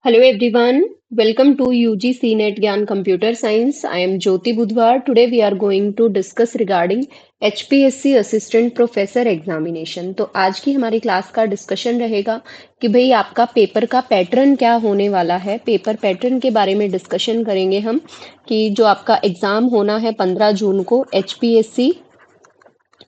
Hello everyone, welcome to UGC NET Gyan Computer Science. I am Jyoti Budhwar. Today we are going to discuss regarding HPSC Assistant Professor Examination. तो आज की हमारी class का discussion रहेगा कि भाई आपका पेपर का पैटर्न क्या होने वाला है। पेपर पैटर्न के बारे में डिस्कशन करेंगे हम कि जो आपका एग्जाम होना है 15 जून को HPSC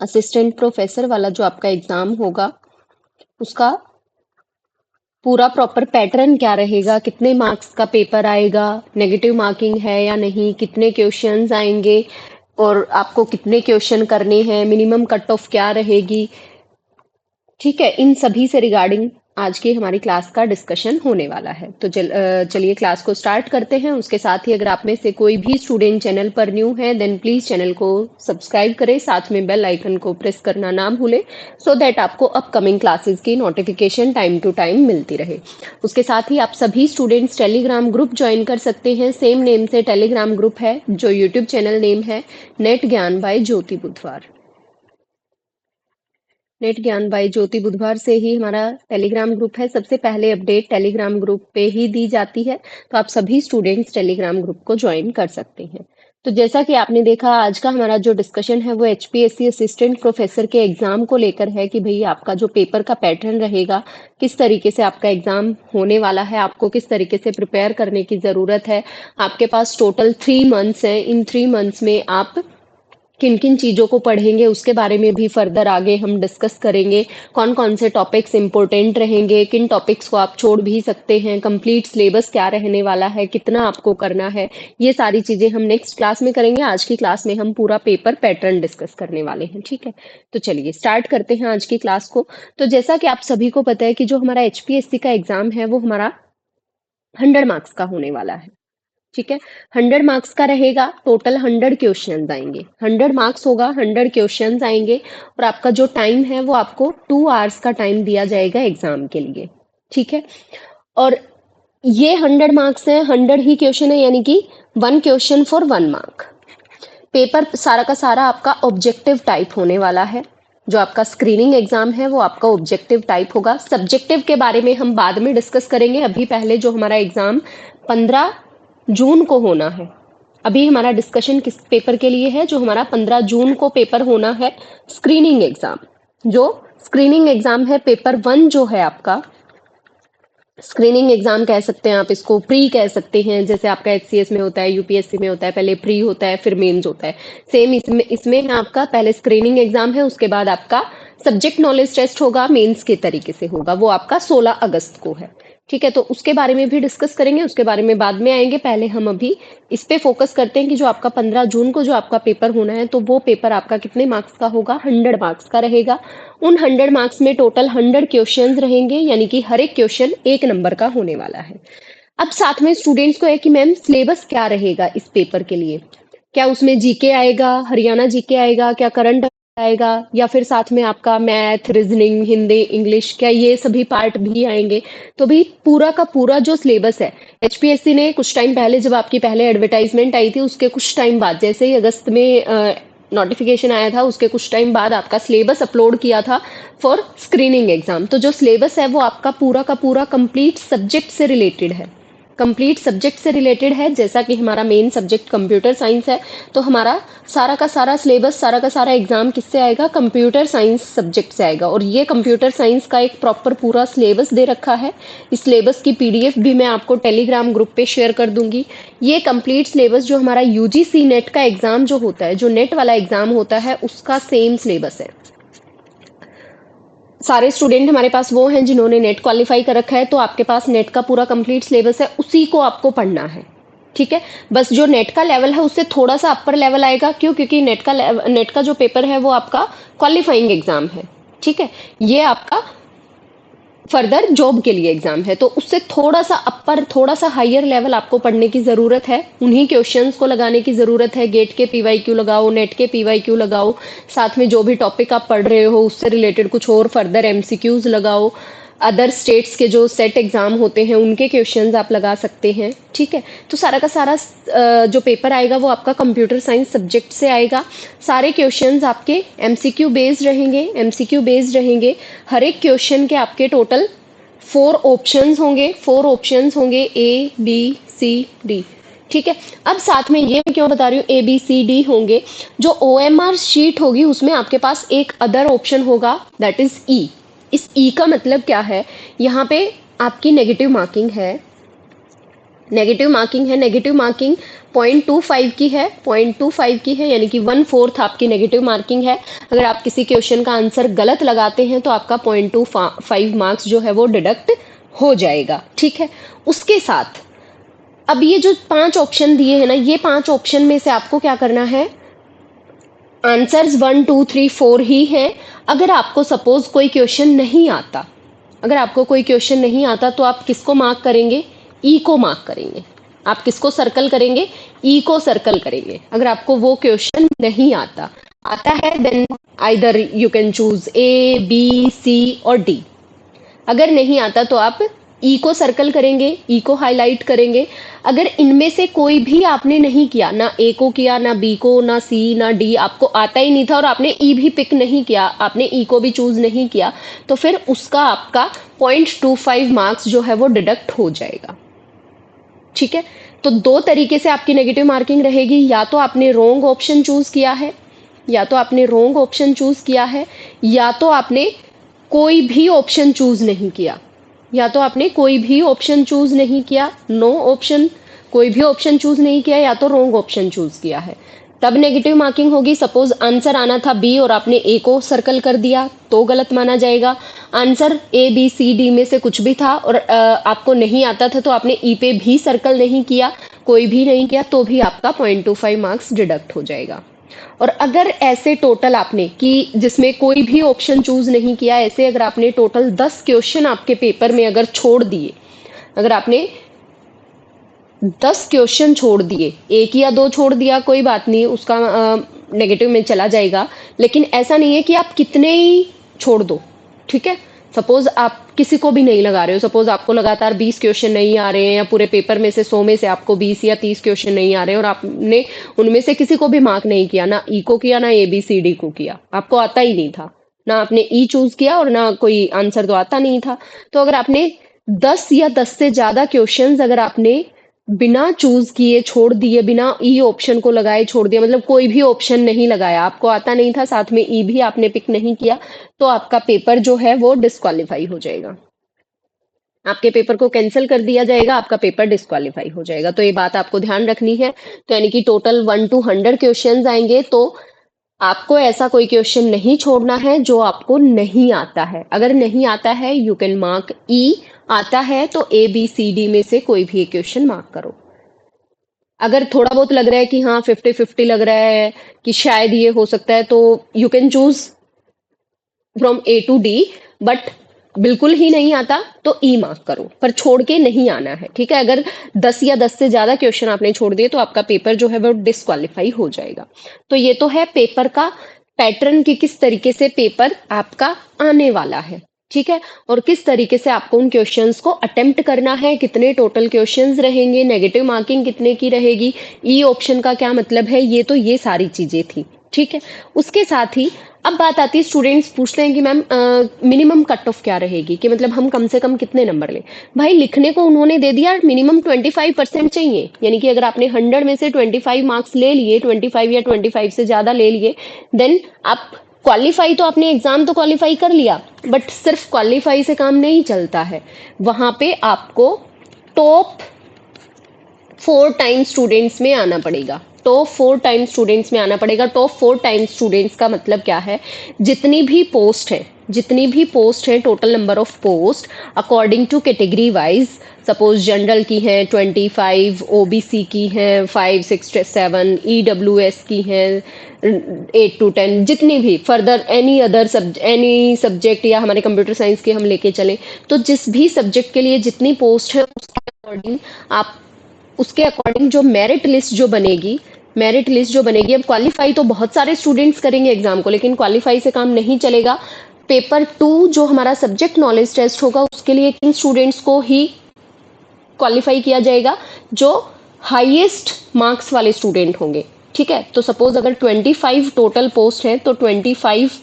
असिस्टेंट प्रोफेसर वाला जो आपका एग्जाम होगा उसका पूरा प्रॉपर पैटर्न क्या रहेगा, कितने मार्क्स का पेपर आएगा, नेगेटिव मार्किंग है या नहीं, कितने क्वेश्चंस आएंगे और आपको कितने क्वेश्चन करने हैं, मिनिमम कट ऑफ क्या रहेगी। ठीक है, इन सभी से रिगार्डिंग आज की हमारी क्लास का डिस्कशन होने वाला है। तो चलिए क्लास को स्टार्ट करते हैं। उसके साथ ही अगर आप में से कोई भी स्टूडेंट चैनल पर न्यू है देन प्लीज चैनल को सब्सक्राइब करें, साथ में बेल आइकन को प्रेस करना ना भूलें सो दैट आपको अपकमिंग क्लासेस की नोटिफिकेशन टाइम टू टाइम मिलती रहे। उसके साथ ही आप सभी स्टूडेंट्स टेलीग्राम ग्रुप ज्वाइन कर सकते हैं। सेम नेम से टेलीग्राम ग्रुप है जो यूट्यूब चैनल नेम है नेट ज्ञान बाय ज्योति बुधवार। नेट ज्ञान बाय ज्योति बुधवार से ही हमारा टेलीग्राम ग्रुप है। सबसे पहले अपडेट टेलीग्राम ग्रुप पे ही दी जाती है, तो आप सभी स्टूडेंट्स टेलीग्राम ग्रुप को ज्वाइन कर सकते हैं। तो जैसा कि आपने देखा आज का हमारा जो डिस्कशन है वो HPSC असिस्टेंट प्रोफेसर के एग्जाम को लेकर है कि भाई आपका जो पेपर का पैटर्न रहेगा, किस तरीके से आपका एग्जाम होने वाला है, आपको किस तरीके से प्रिपेयर करने की जरूरत है। आपके पास टोटल 3 मंथ्स हैं। इन 3 मंथ्स में आप किन किन चीजों को पढ़ेंगे उसके बारे में भी फर्दर आगे हम डिस्कस करेंगे। कौन कौन से टॉपिक्स इंपॉर्टेंट रहेंगे, किन टॉपिक्स को आप छोड़ भी सकते हैं, कंप्लीट सिलेबस क्या रहने वाला है, कितना आपको करना है, ये सारी चीजें हम नेक्स्ट क्लास में करेंगे। आज की क्लास में हम पूरा पेपर पैटर्न डिस्कस करने वाले हैं। ठीक है, तो चलिए स्टार्ट करते हैं आज की क्लास को। तो जैसा कि आप सभी को पता है कि जो हमारा HPSC का एग्जाम है वो हमारा 100 मार्क्स का होने वाला है। ठीक है, 100 मार्क्स का रहेगा। टोटल 100 क्वेश्चन आएंगे। 100 मार्क्स होगा, 100 क्वेश्चन आएंगे और आपका जो टाइम है वो आपको 2 आवर्स का टाइम दिया जाएगा एग्जाम के लिए। ठीक है, और ये 100 मार्क्स है, 100 ही क्वेश्चन है, यानी कि 1 क्वेश्चन फॉर 1 मार्क। पेपर सारा का सारा आपका ऑब्जेक्टिव टाइप होने वाला है। जो आपका स्क्रीनिंग एग्जाम है वो आपका ऑब्जेक्टिव टाइप होगा। सब्जेक्टिव के बारे में हम बाद में डिस्कस करेंगे। अभी पहले जो हमारा एग्जाम 15 जून को होना है, अभी हमारा डिस्कशन किस पेपर के लिए है, जो हमारा 15 जून को पेपर होना है स्क्रीनिंग एग्जाम। जो स्क्रीनिंग एग्जाम है पेपर 1 जो है आपका स्क्रीनिंग एग्जाम कह सकते हैं, आप इसको प्री कह सकते हैं। जैसे आपका HCS में होता है, UPSC में होता है, पहले प्री होता है फिर मेंस होता है। सेम इसमें इसमें है आपका पहले स्क्रीनिंग एग्जाम है, उसके बाद आपका सब्जेक्ट नॉलेज टेस्ट होगा, मेंस के तरीके से होगा, वो आपका 16 अगस्त को है। ठीक है, तो उसके बारे में भी डिस्कस करेंगे, उसके बारे में बाद में आएंगे। पहले हम अभी इस पे फोकस करते हैं कि जो आपका 15 जून को जो आपका पेपर होना है, तो वो पेपर आपका कितने मार्क्स का होगा, 100 मार्क्स का रहेगा। उन 100 मार्क्स में टोटल 100 क्वेश्चंस रहेंगे, यानी कि हर एक क्वेश्चन 1 नंबर का होने वाला है। अब साथ में स्टूडेंट्स को है कि मैम सिलेबस क्या रहेगा इस पेपर के लिए। क्या उसमें जीके आएगा, हरियाणा जीके आएगा, क्या करंट आएगा, या फिर साथ में आपका मैथ, रीजनिंग, हिंदी, इंग्लिश, क्या ये सभी पार्ट भी आएंगे। तो भी पूरा का पूरा जो सिलेबस है, HPSC ने कुछ टाइम पहले जब आपकी पहले एडवर्टाइजमेंट आई थी उसके कुछ टाइम बाद, जैसे ही अगस्त में नोटिफिकेशन आया था उसके कुछ टाइम बाद आपका सिलेबस अपलोड किया था फॉर स्क्रीनिंग एग्जाम। तो जो सिलेबस है वो आपका पूरा का पूरा कंप्लीट सब्जेक्ट से रिलेटेड है। कंप्लीट सब्जेक्ट से रिलेटेड है। जैसा कि हमारा मेन सब्जेक्ट कंप्यूटर साइंस है, तो हमारा सारा का सारा सिलेबस, सारा का सारा एग्जाम किससे आएगा, कंप्यूटर साइंस सब्जेक्ट से आएगा। और ये कंप्यूटर साइंस का एक प्रॉपर पूरा सिलेबस दे रखा है। इस सिलेबस की PDF भी मैं आपको टेलीग्राम ग्रुप पे शेयर कर दूंगी। ये कंप्लीट सिलेबस जो हमारा UGC नेट का एग्जाम जो होता है, जो नेट वाला एग्जाम होता है, उसका सेम सिलेबस है। सारे स्टूडेंट हमारे पास वो हैं जिन्होंने नेट क्वालिफाई कर रखा है, तो आपके पास नेट का पूरा कंप्लीट सिलेबस है, उसी को आपको पढ़ना है। ठीक है, बस जो नेट का लेवल है उससे थोड़ा सा अपर लेवल आएगा। क्यों? क्योंकि नेट का जो पेपर है वो आपका क्वालिफाइंग एग्जाम है। ठीक है, ये आपका फर्दर जॉब के लिए एग्जाम है, तो उससे थोड़ा सा अपर, थोड़ा सा हायर लेवल आपको पढ़ने की जरूरत है। उन्हीं क्वेश्चंस को लगाने की जरूरत है। गेट के PYQ लगाओ, नेट के PYQ लगाओ, साथ में जो भी टॉपिक आप पढ़ रहे हो उससे रिलेटेड कुछ और फर्दर MCQs लगाओ। अदर स्टेट्स के जो सेट एग्जाम होते हैं उनके क्वेश्चंस आप लगा सकते हैं। ठीक है, तो सारा का सारा जो पेपर आएगा वो आपका कंप्यूटर साइंस सब्जेक्ट से आएगा। सारे क्वेश्चंस आपके MCQ बेस्ड रहेंगे। MCQ बेस्ड रहेंगे। हर एक क्वेश्चन के आपके टोटल फोर ऑप्शंस होंगे ए बी सी डी। ठीक है, अब साथ में ये मैं क्यों बता रही हूँ ए बी सी डी होंगे, जो ओएमआर शीट होगी उसमें आपके पास एक अदर ऑप्शन होगा, दैट इज ई। इस ई का मतलब क्या है, यहाँ पे आपकी नेगेटिव मार्किंग है, नेगेटिव मार्किंग 0.25 की है, 0.25 की है, यानी कि 1/4 आपकी नेगेटिव मार्किंग है। अगर आप किसी क्वेश्चन का आंसर गलत लगाते हैं तो आपका 0.25 मार्क्स जो है वो डिडक्ट हो जाएगा। ठीक है, उसके साथ अब ये जो 5 ऑप्शन दिए हैं ना, ये 5 ऑप्शन में से आपको क्या करना है, आंसर्स 1 2 3 4 ही हैं। अगर आपको सपोज कोई क्वेश्चन नहीं आता, अगर आपको कोई क्वेश्चन नहीं आता तो आप किसको मार्क करेंगे, ई को मार्क करेंगे। आप किसको सर्कल करेंगे, ई को सर्कल करेंगे। अगर आपको वो क्वेश्चन नहीं आता, आता है then either you can choose A B C और डी। अगर नहीं आता तो आप ई को सर्कल करेंगे, ई को हाईलाइट करेंगे। अगर इनमें से कोई भी आपने नहीं किया, ना ए को किया, ना बी को, ना सी, ना डी, आपको आता ही नहीं था और आपने ई भी पिक नहीं किया, आपने ई को भी चूज नहीं किया, तो फिर उसका आपका 0.25 मार्क्स जो है वो डिडक्ट हो जाएगा। ठीक है, तो दो तरीके से आपकी नेगेटिव मार्किंग रहेगी, या तो आपने रॉन्ग ऑप्शन चूज किया है, या तो आपने रॉन्ग ऑप्शन चूज किया है, या तो आपने कोई भी ऑप्शन चूज नहीं किया, या तो आपने कोई भी ऑप्शन चूज नहीं किया, नो ऑप्शन, कोई भी ऑप्शन चूज नहीं किया, या तो रॉन्ग ऑप्शन चूज किया है, तब नेगेटिव मार्किंग होगी। सपोज आंसर आना था बी और आपने ए को सर्कल कर दिया तो गलत माना जाएगा। Answer A B C D में से कुछ भी था और आपको नहीं आता था तो आपने ई पे भी सर्कल नहीं किया, कोई भी नहीं किया, तो भी आपका 0.25 मार्क्स डिडक्ट हो जाएगा। और अगर ऐसे टोटल आपने कि जिसमें कोई भी ऑप्शन चूज नहीं किया, ऐसे अगर आपने टोटल 10 क्वेश्चन आपके पेपर में अगर छोड़ दिए, अगर आपने 10 क्वेश्चन छोड़ दिए, एक या दो छोड़ दिया कोई बात नहीं, उसका नेगेटिव में चला जाएगा, लेकिन ऐसा नहीं है कि आप कितने ही छोड़ दो। ठीक है, सपोज आप किसी को भी नहीं लगा रहे हो, सपोज आपको लगातार 20 क्वेश्चन नहीं आ रहे हैं, या पूरे पेपर में से 100 में से आपको 20 या 30 क्वेश्चन नहीं आ रहे हैं और आपने उनमें से किसी को भी मार्क नहीं किया, ना ई को किया, ना ए बी सी डी को किया, आपको आता ही नहीं था, ना आपने ई चूज किया और ना कोई आंसर तो आता नहीं था, तो अगर आपने 10 या 10 से ज्यादा क्वेश्चंस अगर आपने बिना चूज किए छोड़ दिए, बिना ई ऑप्शन को लगाए छोड़ दिया, मतलब कोई भी ऑप्शन नहीं लगाया, आपको आता नहीं था, साथ में ई भी आपने पिक नहीं किया, तो आपका पेपर जो है वो डिस्क्वालीफाई हो जाएगा, आपके पेपर को कैंसिल कर दिया जाएगा, आपका पेपर डिस्क्वालीफाई हो जाएगा। तो ये बात आपको ध्यान रखनी है। तो यानी कि टोटल 1 to 100 क्वेश्चन आएंगे, तो आपको ऐसा कोई क्वेश्चन नहीं छोड़ना है जो आपको नहीं आता है। अगर नहीं आता है यू कैन मार्क ई, आता है तो ए बी सी डी में से कोई भी एक क्वेश्चन मार्क करो। अगर थोड़ा बहुत लग रहा है कि हाँ 50-50 लग रहा है कि शायद ये हो सकता है, तो you can choose from A to D, but बिल्कुल ही नहीं आता तो ई मार्क करो, पर छोड़ के नहीं आना है। ठीक है, अगर 10 या 10 से ज्यादा क्वेश्चन आपने छोड़ दिए तो आपका पेपर जो है वो डिस्क्वालीफाई हो जाएगा। तो ये तो है पेपर का पैटर्न कि किस तरीके से पेपर आपका आने वाला है। ठीक है, और किस तरीके से आपको उन क्वेश्चंस को अटेम्प्ट करना है, कितने टोटल क्वेश्चंस रहेंगे, नेगेटिव मार्किंग कितने की रहेगी, ई ऑप्शन का क्या मतलब है, ये सारी चीजें थी। ठीक है, उसके साथ ही अब बात आती है, स्टूडेंट्स पूछते हैं कि मैम मिनिमम कट ऑफ क्या रहेगी, कि मतलब हम कम से कम कितने नंबर लें। भाई लिखने को उन्होंने दे दिया मिनिमम 25% चाहिए, यानी कि अगर आपने 100 में से 25 मार्क्स ले लिए, 25 या 25 से ज्यादा ले लिए, देन आप क्वालिफाई, तो आपने एग्जाम तो क्वालिफाई कर लिया, बट सिर्फ क्वालिफाई से काम नहीं चलता है, वहां पे आपको टॉप 4 टाइम स्टूडेंट्स में आना पड़ेगा। टॉप 4 टाइम स्टूडेंट्स में आना पड़ेगा। टॉप 4 टाइम स्टूडेंट्स का मतलब क्या है, जितनी भी पोस्ट है, जितनी भी पोस्ट है, total number of post according to category wise, suppose general की हैं 25, ओबीसी की हैं 5 6 7, ईडब्ल्यूएस की हैं 8 to 10, जितनी भी फर्दर एनी सब्जेक्ट या हमारे कंप्यूटर साइंस के हम लेके चलें, तो जिस भी सब्जेक्ट के लिए जितनी पोस्ट है उसके अकॉर्डिंग जो मेरिट लिस्ट जो बनेगी, अब क्वालिफाई तो बहुत सारे स्टूडेंट्स करेंगे एग्जाम को, लेकिन क्वालिफाई से काम नहीं चलेगा। पेपर 2 जो हमारा सब्जेक्ट नॉलेज टेस्ट होगा, उसके लिए किन स्टूडेंट्स को ही क्वालिफाई किया जाएगा, जो हाईएस्ट मार्क्स वाले स्टूडेंट होंगे। ठीक है, तो सपोज अगर 25 टोटल पोस्ट है तो 25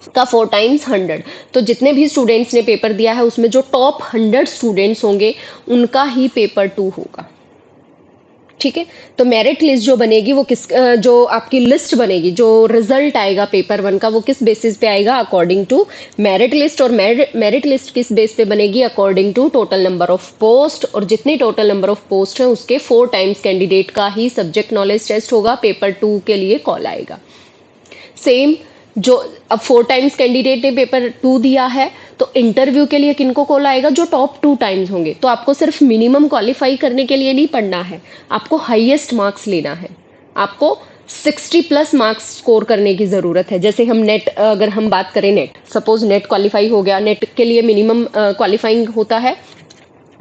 का 4 टाइम्स 100। तो जितने भी स्टूडेंट्स ने पेपर दिया है उसमें जो टॉप 100 स्टूडेंट्स होंगे उनका ही पेपर 2 होगा। ठीक है, तो मेरिट लिस्ट जो बनेगी वो जो आपकी लिस्ट बनेगी, जो रिजल्ट आएगा पेपर 1 का, वो किस बेसिस पे आएगा? According to merit list. और मेरिट लिस्ट किस बेस पे बनेगी? According to total number of post, और जितनी टोटल नंबर ऑफ पोस्ट है उसके 4 टाइम्स कैंडिडेट का ही सब्जेक्ट नॉलेज टेस्ट होगा, पेपर 2 के लिए कॉल आएगा। सेम, जो अब 4 टाइम्स कैंडिडेट ने पेपर 2 दिया है तो इंटरव्यू के लिए किनको कॉल आएगा? जो टॉप 2 टाइम्स होंगे। तो आपको सिर्फ मिनिमम क्वालिफाई करने के लिए नहीं पढ़ना है, आपको हाईएस्ट मार्क्स लेना है। आपको 60 प्लस मार्क्स स्कोर करने की जरूरत है। जैसे हम नेट, अगर हम बात करें नेट, सपोज नेट क्वालिफाई हो गया, नेट के लिए मिनिमम क्वालिफाइंग होता है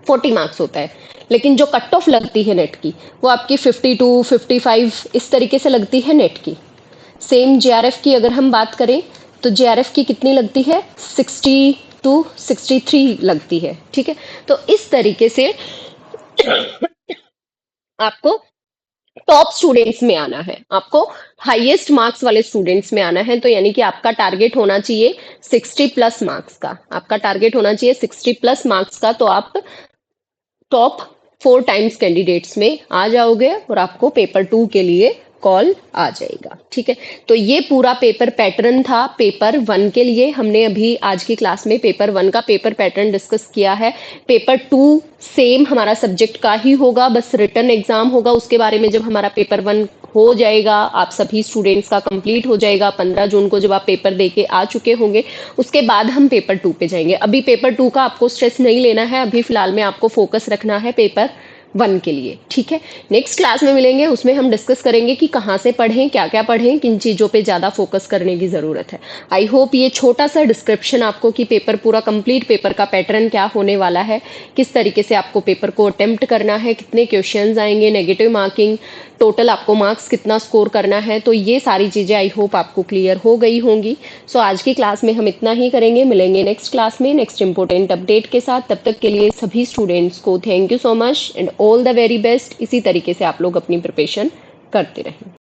40 मार्क्स होता है, लेकिन जो कट ऑफ लगती है नेट की वो आपकी 52 55 इस तरीके से लगती है नेट की। सेम जेआरएफ की अगर हम बात करें तो जेआरएफ की कितनी लगती है? 60 टू 63 लगती है। ठीक है, तो इस तरीके से आपको टॉप स्टूडेंट्स में आना है, आपको हाईएस्ट मार्क्स वाले स्टूडेंट्स में आना है। तो यानी कि आपका टारगेट होना चाहिए 60 प्लस मार्क्स का, आपका टारगेट होना चाहिए 60 प्लस मार्क्स का। तो आप टॉप 4 टाइम्स कैंडिडेट्स में आ जाओगे और आपको पेपर 2 के लिए कॉल आ जाएगा। ठीक है, तो ये पूरा पेपर पैटर्न था पेपर 1 के लिए। हमने अभी आज की क्लास में पेपर 1 का पेपर पैटर्न डिस्कस किया है। पेपर 2 सेम हमारा सब्जेक्ट का ही होगा, बस रिटन एग्जाम होगा। उसके बारे में जब हमारा पेपर 1 हो जाएगा, आप सभी स्टूडेंट्स का कंप्लीट हो जाएगा 15 जून को, जब आप पेपर दे के आ चुके होंगे, उसके बाद हम पेपर 2 पे जाएंगे। अभी पेपर 2 का आपको स्ट्रेस नहीं लेना है, अभी फिलहाल में आपको फोकस रखना है पेपर 1 के लिए। ठीक है, नेक्स्ट क्लास में मिलेंगे, उसमें हम डिस्कस करेंगे कि कहाँ से पढ़ें, क्या क्या पढ़ें, किन चीज़ों पे ज़्यादा फोकस करने की ज़रूरत है। आई होप ये छोटा सा डिस्क्रिप्शन आपको कि पेपर पूरा कंप्लीट पेपर का पैटर्न क्या होने वाला है, किस तरीके से आपको पेपर को अटेम्प्ट करना है, कितने क्वेश्चंस आएंगे, नेगेटिव मार्किंग, टोटल आपको मार्क्स कितना स्कोर करना है, तो ये सारी चीज़ें आई होप आपको क्लियर हो गई होंगी। सो आज की क्लास में हम इतना ही करेंगे, मिलेंगे नेक्स्ट क्लास में नेक्स्ट इंपॉर्टेंट अपडेट के साथ। तब तक के लिए सभी स्टूडेंट्स को thank you so much and all the very best. इसी तरीके से आप लोग अपनी प्रिपरेशन करते रहें।